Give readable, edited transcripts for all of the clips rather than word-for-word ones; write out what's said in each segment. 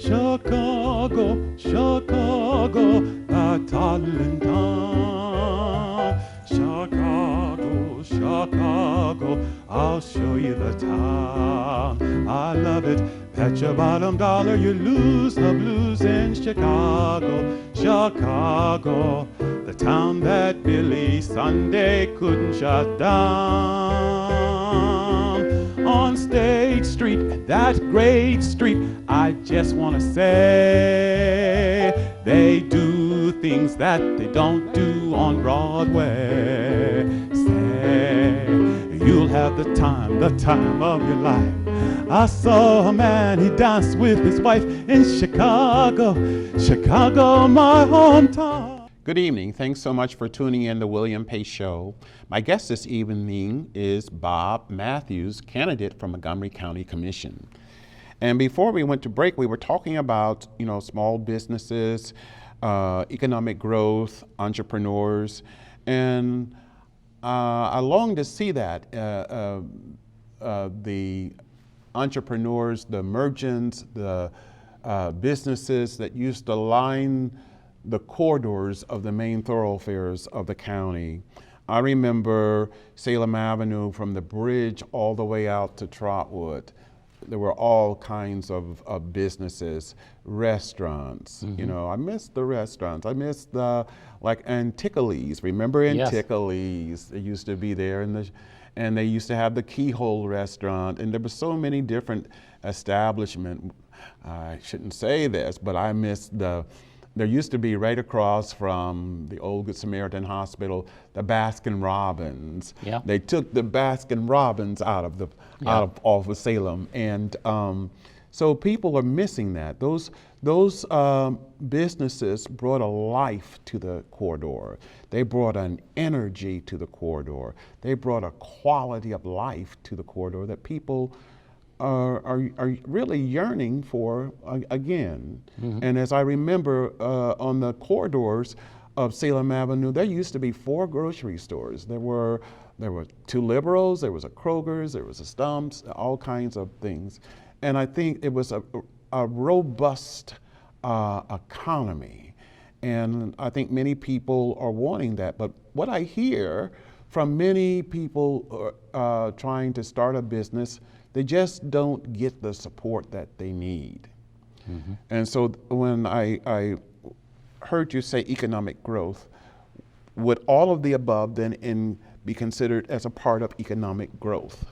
Chicago, Chicago, the toddling town. Chicago, Chicago, I'll show you the town. I love it. Bet your bottom dollar you lose the blues in Chicago, Chicago, the town that Billy Sunday couldn't shut down. On State Street, that great street, I just want to say, they do things that they don't do on Broadway. Say, you'll have the time of your life. I saw a man, he danced with his wife in Chicago, Chicago, my hometown. Good evening. Thanks so much for tuning in to William Pace Show. My guest this evening is Bob Matthews, candidate for Montgomery County Commission. And before we went to break, we were talking about, small businesses, economic growth, entrepreneurs, and I long to see that the entrepreneurs, the merchants, the businesses that used to line the corridors of the main thoroughfares of the county. I remember Salem Avenue from the bridge all the way out to Trotwood. There were all kinds of businesses, restaurants. Mm-hmm. I miss the restaurants. I miss the, like Anticolis. Remember Anticolis? Yes. They used to be there and they used to have the Keyhole restaurant, and there were so many different establishments. I shouldn't say this, but I miss there used to be right across from the old Good Samaritan Hospital, the Baskin Robbins. Yeah. They took the Baskin Robbins out of off of Salem, and so people are missing that. Those businesses brought a life to the corridor. They brought an energy to the corridor. They brought a quality of life to the corridor that people are really yearning for again. Mm-hmm. And as I remember on the corridors of Salem Avenue, there used to be 4 grocery stores. There were 2 Liberals, there was a Kroger's, there was a Stump's, all kinds of things. And I think it was a robust economy. And I think many people are wanting that. But what I hear from many people trying to start a business, they just don't get the support that they need. Mm-hmm. And so when I heard you say economic growth, would all of the above then be considered as a part of economic growth?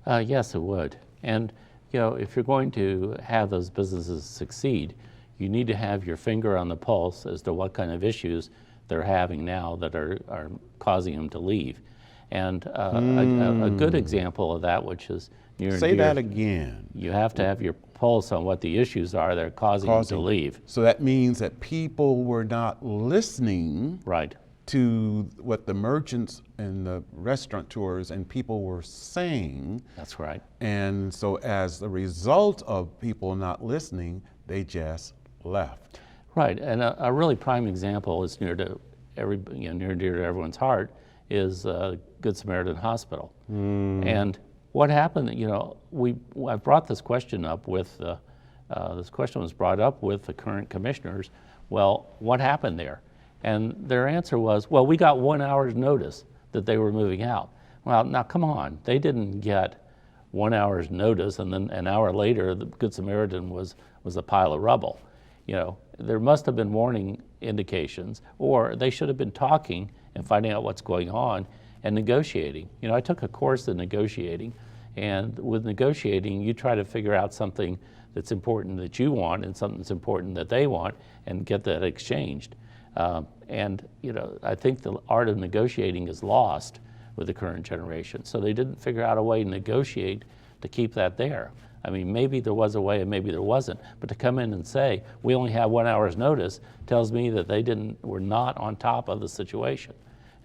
Yes, it would. And if you're going to have those businesses succeed, you need to have your finger on the pulse as to what kind of issues they're having now that are causing them to leave. And a good example of that, which is near and dear. Say that again. You have to have your pulse on what the issues are that are causing them to leave. So that means that people were not listening Right. to what the merchants and the restaurateurs and people were saying. That's right. And so as a result of people not listening, they just left. Right, and a really prime example is near and dear to everyone's heart is Good Samaritan Hospital. And what happened, I brought this question up with, this question was brought up with the current commissioners. Well, what happened there? And their answer was, well, we got 1 hour's notice that they were moving out. Well, now come on, they didn't get 1 hour's notice and then an hour later the Good Samaritan was a pile of rubble. There must have been warning indications, or they should have been talking and finding out what's going on and negotiating. I took a course in negotiating, and with negotiating, you try to figure out something that's important that you want and something that's important that they want and get that exchanged. And I think the art of negotiating is lost with the current generation. So they didn't figure out a way to negotiate to keep that there. I mean, maybe there was a way and maybe there wasn't, but to come in and say, we only have 1 hour's notice tells me that they were not on top of the situation.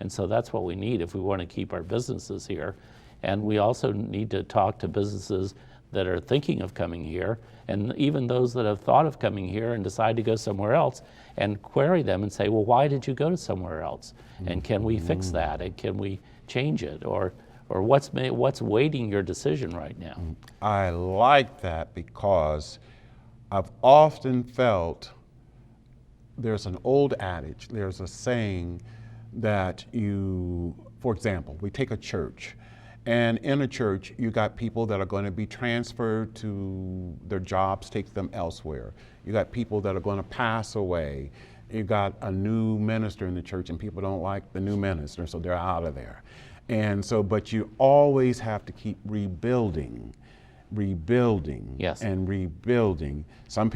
And so that's what we need if we want to keep our businesses here. And we also need to talk to businesses that are thinking of coming here, and even those that have thought of coming here and decide to go somewhere else, and query them and say, well, why did you go to somewhere else? And can we fix that? And can we change it? Or what's weighting your decision right now? I like that because I've often felt there's an old adage, there's a saying that for example, we take a church, and in a church, you got people that are going to be transferred to their jobs, take them elsewhere. You got people that are going to pass away. You got a new minister in the church, and people don't like the new minister, so they're out of there. And so, but you always have to keep rebuilding, Yes. and rebuilding. Some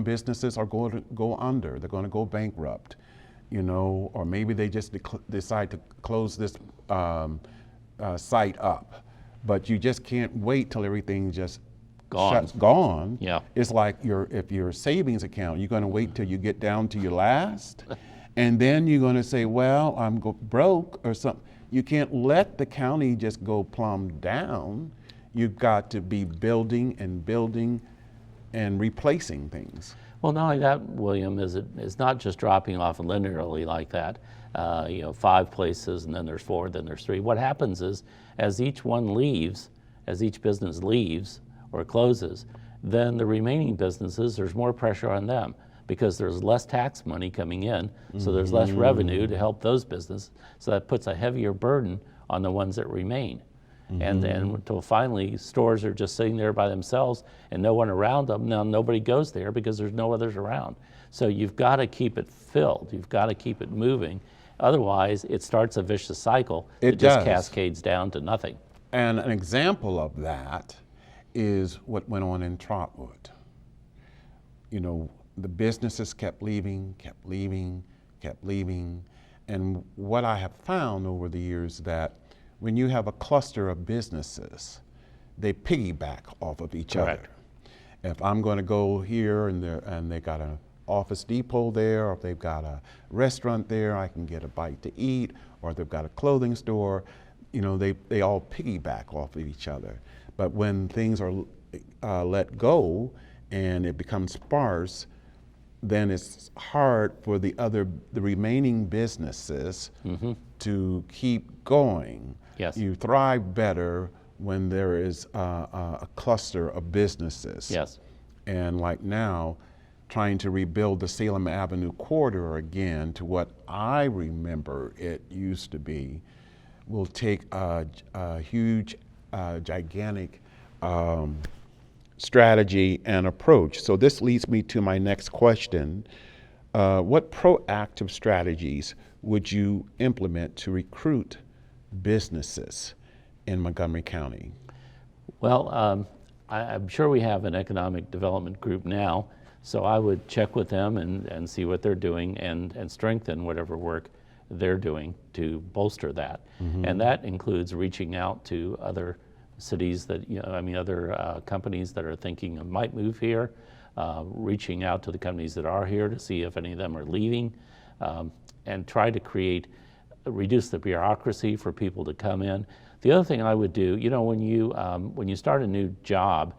businesses are going to go under. They're going to go bankrupt, or maybe they just decide to close this site up. But you just can't wait till everything just gone. Yeah. It's like if your savings account, you're going to wait till you get down to your last, and then you're going to say, well, I'm broke or something. You can't let the county just go plumb down. You've got to be building and replacing things. Well, not only that, William, it's not just dropping off linearly like that. 5 places, and then there's 4, then there's 3. What happens is, as each business leaves or closes, then the remaining businesses, there's more pressure on them because there's less tax money coming in, so there's less revenue to help those businesses. So that puts a heavier burden on the ones that remain. And then until finally stores are just sitting there by themselves and no one around them. Now nobody goes there because there's no others around. So you've got to keep it filled. You've got to keep it moving. Otherwise, it starts a vicious cycle. It just cascades down to nothing. And an example of that is what went on in Trotwood. The businesses kept leaving. And what I have found over the years that when you have a cluster of businesses, they piggyback off of each Correct. other. If I'm going to go here and they got an Office Depot there, or if they've got a restaurant there, I can get a bite to eat, or if they've got a clothing store, they all piggyback off of each other. But when things are let go and it becomes sparse, then it's hard for the remaining businesses to keep going. Yes. You thrive better when there is a cluster of businesses. Yes. And like now, trying to rebuild the Salem Avenue corridor again to what I remember it used to be will take a huge, gigantic strategy and approach. So this leads me to my next question. What proactive strategies would you implement to recruit businesses in Montgomery County? Well, I'm sure we have an economic development group now, so I would check with them and see what they're doing and strengthen whatever work they're doing to bolster that. And that includes reaching out to other cities that, other companies that are thinking of might move here, reaching out to the companies that are here to see if any of them are leaving, and try to reduce the bureaucracy for people to come in. The other thing I would do, when you start a new job,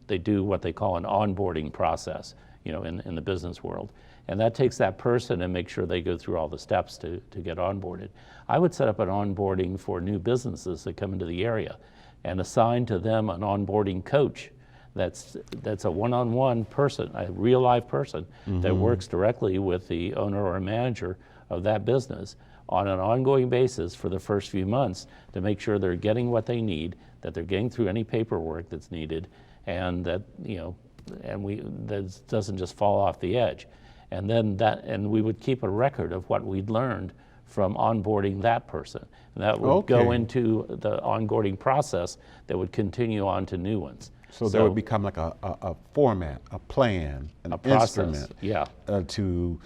they do what they call an onboarding process, in the business world. And that takes that person and make sure they go through all the steps to get onboarded. I would set up an onboarding for new businesses that come into the area and assign to them an onboarding coach that's a one-on-one person, a real live person that works directly with the owner or manager of that business on an ongoing basis for the first few months to make sure they're getting what they need, that they're getting through any paperwork that's needed, and that that doesn't just fall off the edge. And then we would keep a record of what we'd learned from onboarding that person. And that would go into the onboarding process that would continue on to new ones. So there would become like a format, a plan, an instrument to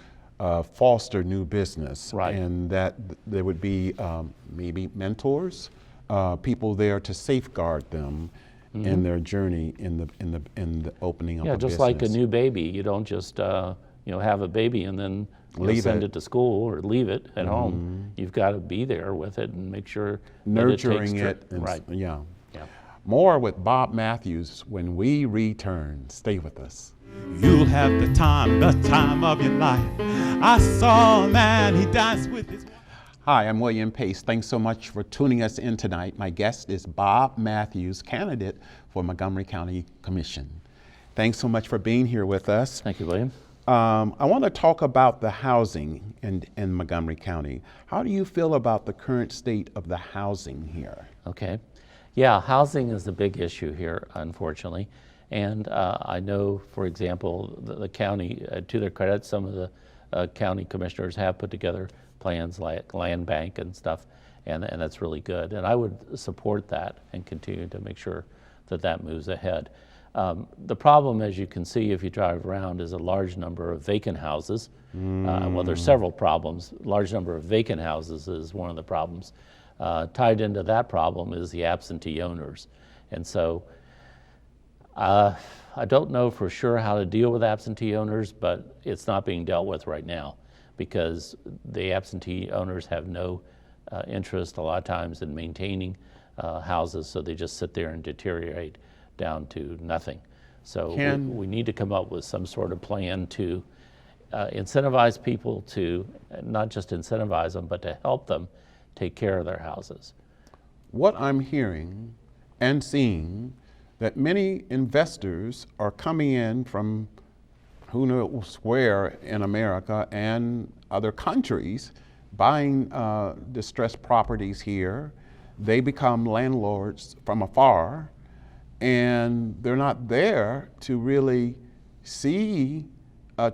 foster new business. Right. And that there would be maybe mentors, people there to safeguard them in their journey in the opening of a business. Yeah, just like a new baby. You don't just have a baby and then send it to school or leave it at home. You've got to be there with it and make sure nurturing it. Right. Yeah. More with Bob Matthews when we return. Stay with us. You'll have the time of your life. I saw a man, he danced with his... Hi, I'm William Pace. Thanks so much for tuning us in tonight. My guest is Bob Matthews, candidate for Montgomery County Commission. Thanks so much for being here with us. Thank you, William. I want to talk about the housing in Montgomery County. How do you feel about the current state of the housing here? Okay. Yeah, housing is a big issue here, unfortunately. And I know, for example, the county, to their credit, some of the county commissioners have put together plans like land bank and stuff, and that's really good. And I would support that and continue to make sure that that moves ahead. The problem, as you can see if you drive around, is a large number of vacant houses. Well, there's several problems. Large number of vacant houses is one of the problems. Tied into that problem is the absentee owners. And so I don't know for sure how to deal with absentee owners, but it's not being dealt with right now because the absentee owners have no interest a lot of times in maintaining houses, so they just sit there and deteriorate down to nothing. So we need to come up with some sort of plan to incentivize people to, not just incentivize them, but to help them take care of their houses. What I'm hearing and seeing that many investors are coming in from who knows where in America and other countries, buying distressed properties here. They become landlords from afar, and they're not there to really see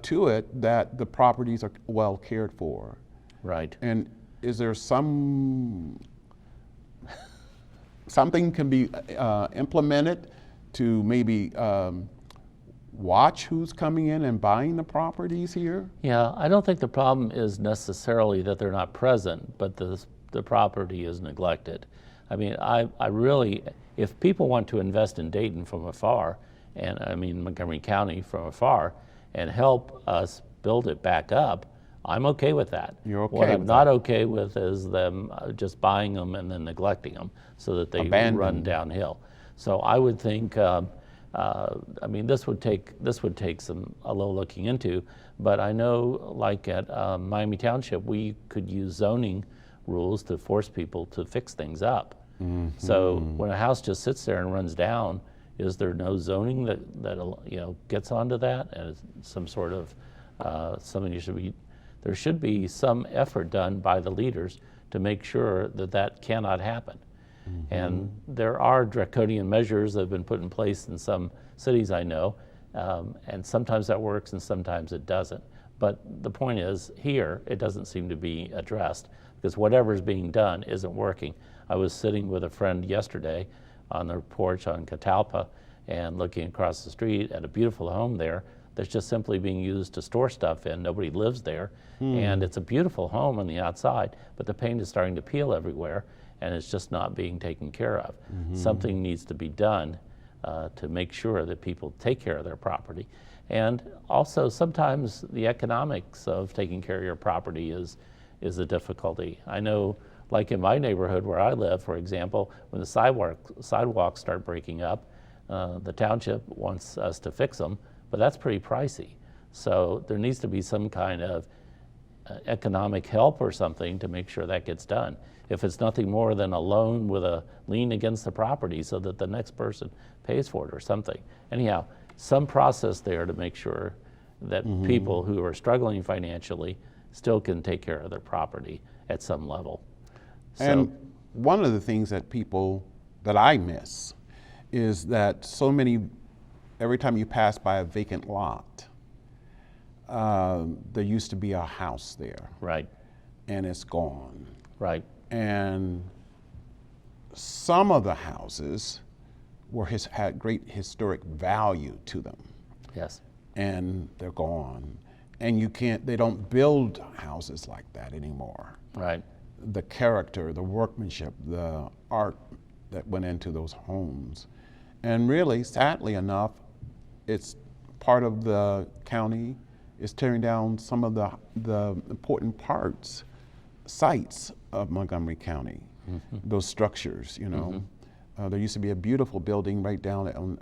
to it that the properties are well cared for. Right. And is there something can be implemented to maybe watch who's coming in and buying the properties here? Yeah, I don't think the problem is necessarily that they're not present, but the property is neglected. I mean, I really, if people want to invest in Dayton from afar, and I mean Montgomery County from afar, and help us build it back up, I'm okay with that. You're okay What I'm with not that? okay with is them just buying them and then neglecting them so that they run downhill. So I would think, I mean, this would take a little looking into, but I know like at Miami Township, we could use zoning rules to force people to fix things up. So when a house just sits there and runs down, is there no zoning that you know gets onto that and some sort of there should be some effort done by the leaders to make sure that that cannot happen. And there are draconian measures that have been put in place in some cities I know, and sometimes that works and sometimes it doesn't. But the point is, here, it doesn't seem to be addressed because whatever's being done isn't working. I was sitting with a friend yesterday on the porch on Catalpa and looking across the street at a beautiful home there that's just simply being used to store stuff in. Nobody lives there. And it's a beautiful home on the outside, but the paint is starting to peel everywhere and it's just not being taken care of. Something needs to be done to make sure that people take care of their property. And also sometimes the economics of taking care of your property is a difficulty. I know like in my neighborhood where I live, for example, when the sidewalks start breaking up, the township wants us to fix them, but that's pretty pricey. So there needs to be some kind of economic help or something to make sure that gets done. If it's nothing more than a loan with a lien against the property so that the next person pays for it or something. Anyhow, some process there to make sure that people who are struggling financially still can take care of their property at some level. And one of the things that I miss is that so many, every time you pass by a vacant lot, there used to be a house there. Right. And it's gone. Right. And some of the houses had great historic value to them. Yes. And they're gone. And they don't build houses like that anymore. Right. The character, the workmanship, the art that went into those homes. And really, sadly enough, it's part of the county is tearing down some of the important sites of Montgomery County, those structures, you know. There used to be a beautiful building right down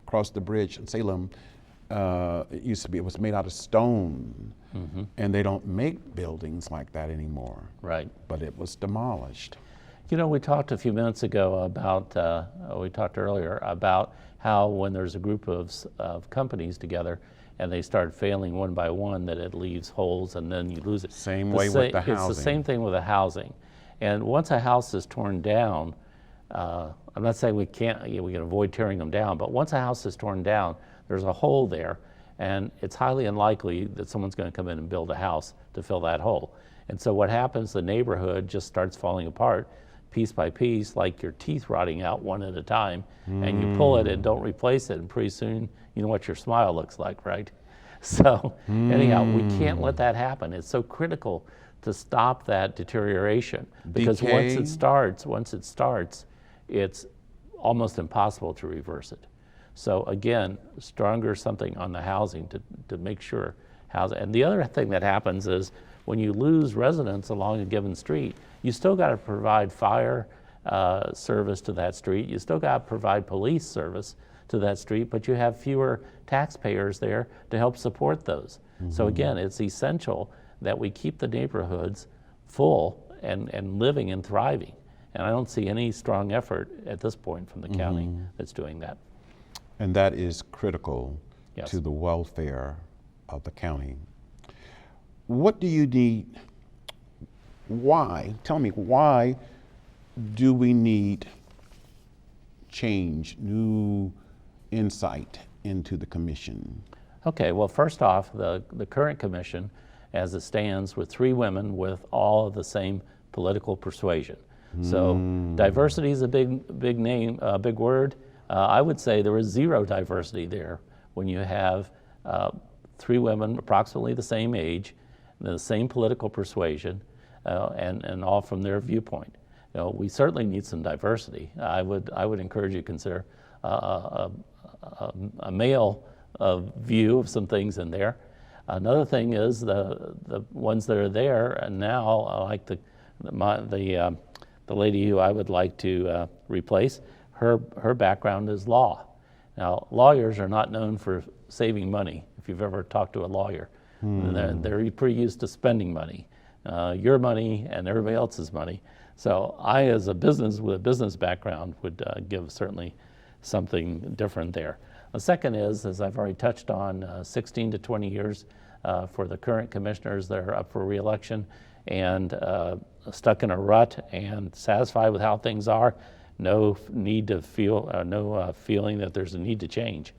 across the bridge in Salem. It was made out of stone, and they don't make buildings like that anymore. Right. But it was demolished. You know, we talked a few minutes ago about, we talked earlier about how when there's a group of companies together and they start failing one by one, that it leaves holes and then you lose it. Same way with the housing. It's the same thing with the housing. And once a house is torn down, I'm not saying we can avoid tearing them down, but once a house is torn down, there's a hole there, and it's highly unlikely that someone's going to come in and build a house to fill that hole. And so what happens, the neighborhood just starts falling apart piece by piece, like your teeth rotting out one at a time, and you pull it and don't replace it, and pretty soon you know what your smile looks like, right? So anyhow, we can't let that happen. It's so critical to stop that deterioration, because Decay. once it starts, it's almost impossible to reverse it. So again, stronger something on the housing to make sure housing. And the other thing that happens is when you lose residents along a given street, you still got to provide fire service to that street. You still got to provide police service to that street, but you have fewer taxpayers there to help support those. So again, it's essential that we keep the neighborhoods full and living and thriving. And I don't see any strong effort at this point from the county that's doing that. And that is critical Yes. to the welfare of the county. What do you need? Why? Tell me, why do we need change, new insight into the commission? Okay, well, first off, the current commission, as it stands, with 3 women with all of the same political persuasion. So diversity is a big name, big word. I would say there is 0 diversity there when you have 3 women approximately the same age, the same political persuasion, and all from their viewpoint. You know, we certainly need some diversity. I would encourage you to consider a male view of some things in there. Another thing is the ones that are there and now, like the lady who I would like to replace, her background is law. Now, lawyers are not known for saving money. If you've ever talked to a lawyer, they're pretty used to spending money, your money and everybody else's money. So I, as a business with a business background, would give certainly something different there. The second is, as I've already touched on, 16 to 20 years for the current commissioners that are up for re-election, and stuck in a rut and satisfied with how things are. No need to feel, no feeling that there's a need to change.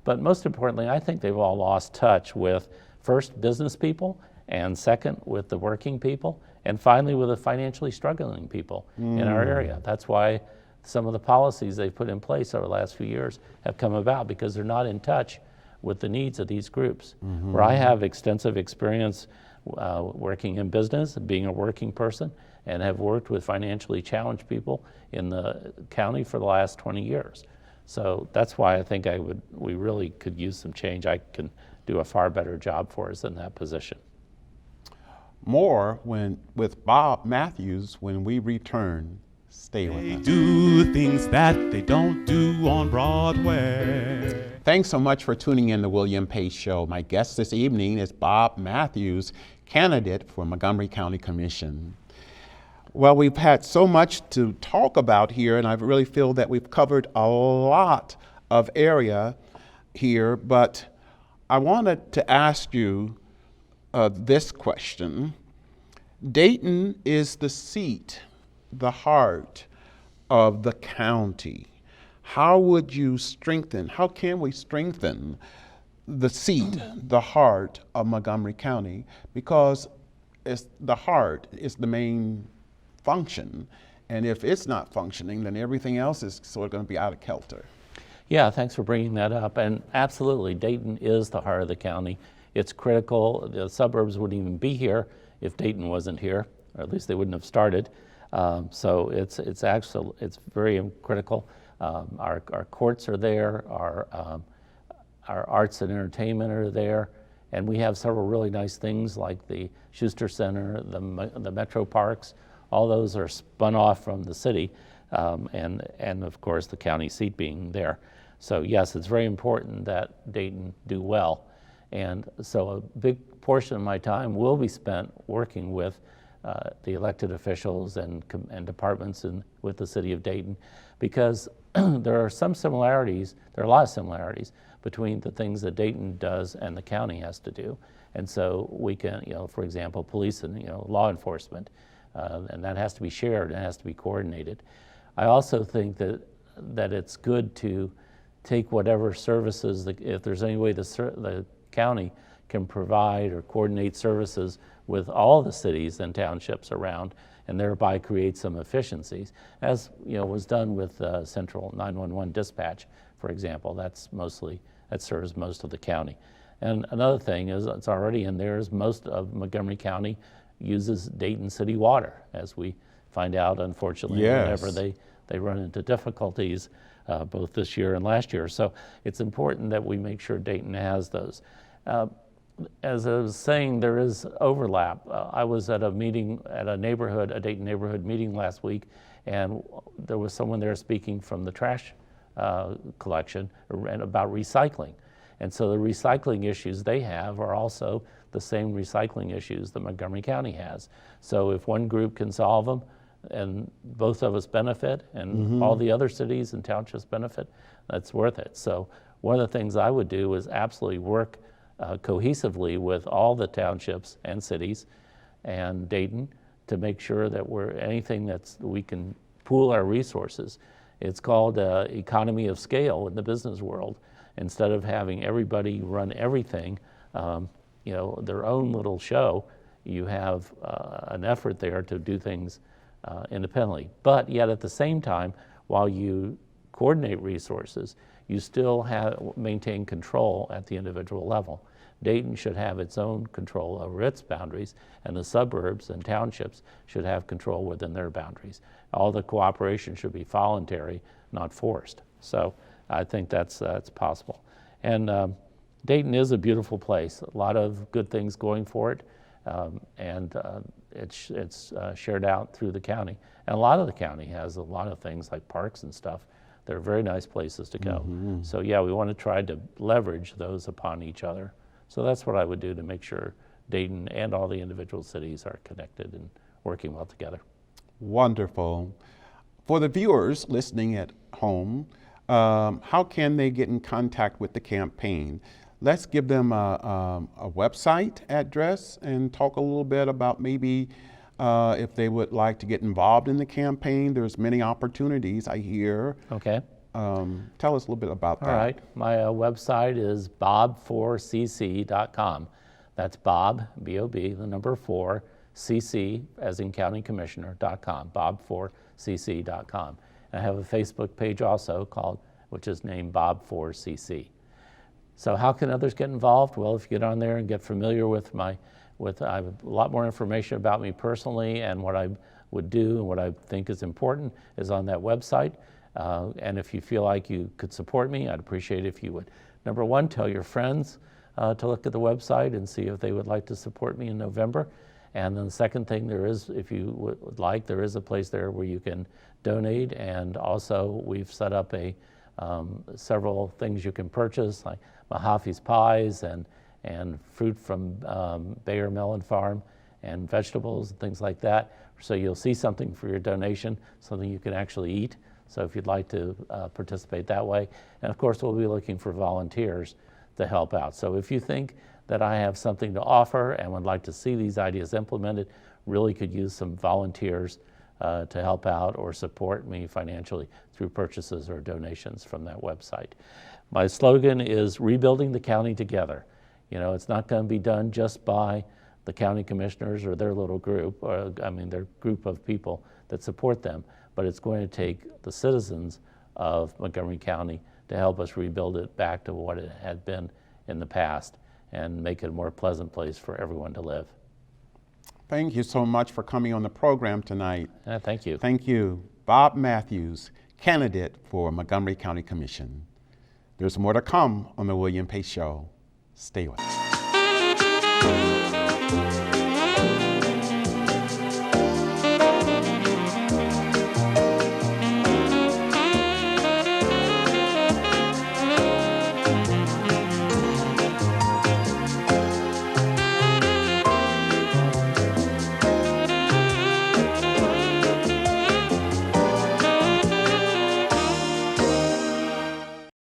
But most importantly, I think they've all lost touch with, first, business people, and second, with the working people, and finally with the financially struggling people in our area. That's why some of the policies they've put in place over the last few years have come about, because they're not in touch with the needs of these groups. Where I have extensive experience working in business, being a working person, and have worked with financially challenged people in the county for the last 20 years. So that's why I think we really could use some change. I can do a far better job for us in that position. More with Bob Matthews when we return. Stay with They us. do things that they don't do on Broadway. Thanks so much for tuning in to William Pace Show. My guest this evening is Bob Matthews, candidate for Montgomery County Commission. Well, we've had so much to talk about here, and I really feel that we've covered a lot of area here, but I wanted to ask you this question. Dayton is the seat, the heart of the county. How can we strengthen the seat, the heart of Montgomery County? Because the heart is the main function, and if it's not functioning, then everything else is sort of going to be out of kilter. Yeah, thanks for bringing that up. And absolutely, Dayton is the heart of the county. It's critical. The suburbs wouldn't even be here if Dayton wasn't here, or at least they wouldn't have started. So it's very critical. Our courts are there, our arts and entertainment are there, and we have several really nice things like the Schuster Center, the Metro Parks. All those are spun off from the city, and of course the county seat being there. So yes, it's very important that Dayton do well. And so a big portion of my time will be spent working with the elected officials and departments with the city of Dayton, because there are some similarities, there are a lot of similarities between the things that Dayton does and the county has to do. And so we can, for example, police and, law enforcement, and that has to be shared and has to be coordinated. I also think that it's good to take whatever services, if there's any way the county can provide or coordinate services with all the cities and townships around, and thereby create some efficiencies, as was done with Central 911 Dispatch, for example. That serves most of the county. And another thing is, it's already in there, is most of Montgomery County uses Dayton City Water, as we find out, unfortunately, whenever they run into difficulties, both this year and last year. So it's important that we make sure Dayton has those. As I was saying, there is overlap. I was at a meeting at a Dayton neighborhood meeting last week, and there was someone there speaking from the trash collection and about recycling. And so the recycling issues they have are also the same recycling issues that Montgomery County has. So if one group can solve them, and both of us benefit, and all the other cities and townships benefit, that's worth it. So one of the things I would do is absolutely work cohesively with all the townships and cities and Dayton to make sure that we can pool our resources. It's called economy of scale in the business world. Instead of having everybody run everything, their own little show, you have an effort there to do things independently. But yet at the same time, while you coordinate resources, you still maintain control at the individual level. Dayton should have its own control over its boundaries, and the suburbs and townships should have control within their boundaries. All the cooperation should be voluntary, not forced. So I think that's possible. And Dayton is a beautiful place, a lot of good things going for it, and it's shared out through the county. And a lot of the county has a lot of things like parks and stuff. They're very nice places to go. So yeah, we want to try to leverage those upon each other. So that's what I would do to make sure Dayton and all the individual cities are connected and working well together. Wonderful. For the viewers listening at home, how can they get in contact with the campaign? Let's give them a website address and talk a little bit about maybe if they would like to get involved in the campaign. There's many opportunities, I hear. Okay. Tell us a little bit about that. All right. My website is bob4cc.com. That's Bob, B-O-B, the number 4, CC, as in County Commissioner.com, bob4cc.com. I have a Facebook page also which is named Bob4cc. So how can others get involved? Well, if you get on there and get familiar with I have a lot more information about me personally, and what I would do and what I think is important is on that website. And if you feel like you could support me, I'd appreciate it if you would. Number one, tell your friends to look at the website and see if they would like to support me in November. And then the second thing, if you would like, there is a place there where you can donate. And also we've set up several things you can purchase, like Mahaffey's pies and fruit from Bayer Melon Farm and vegetables and things like that. So you'll see something for your donation, something you can actually eat. So if you'd like to participate that way. And of course, we'll be looking for volunteers to help out. So if you think that I have something to offer and would like to see these ideas implemented, really could use some volunteers to help out or support me financially through purchases or donations from that website. My slogan is rebuilding the county together. It's not going to be done just by the county commissioners or their little group, their group of people that support them, but it's going to take the citizens of Montgomery County to help us rebuild it back to what it had been in the past and make it a more pleasant place for everyone to live. Thank you so much for coming on the program tonight. Thank you. Thank you. Bob Matthews, candidate for Montgomery County Commission. There's more to come on the William Pace Show. Stay with us.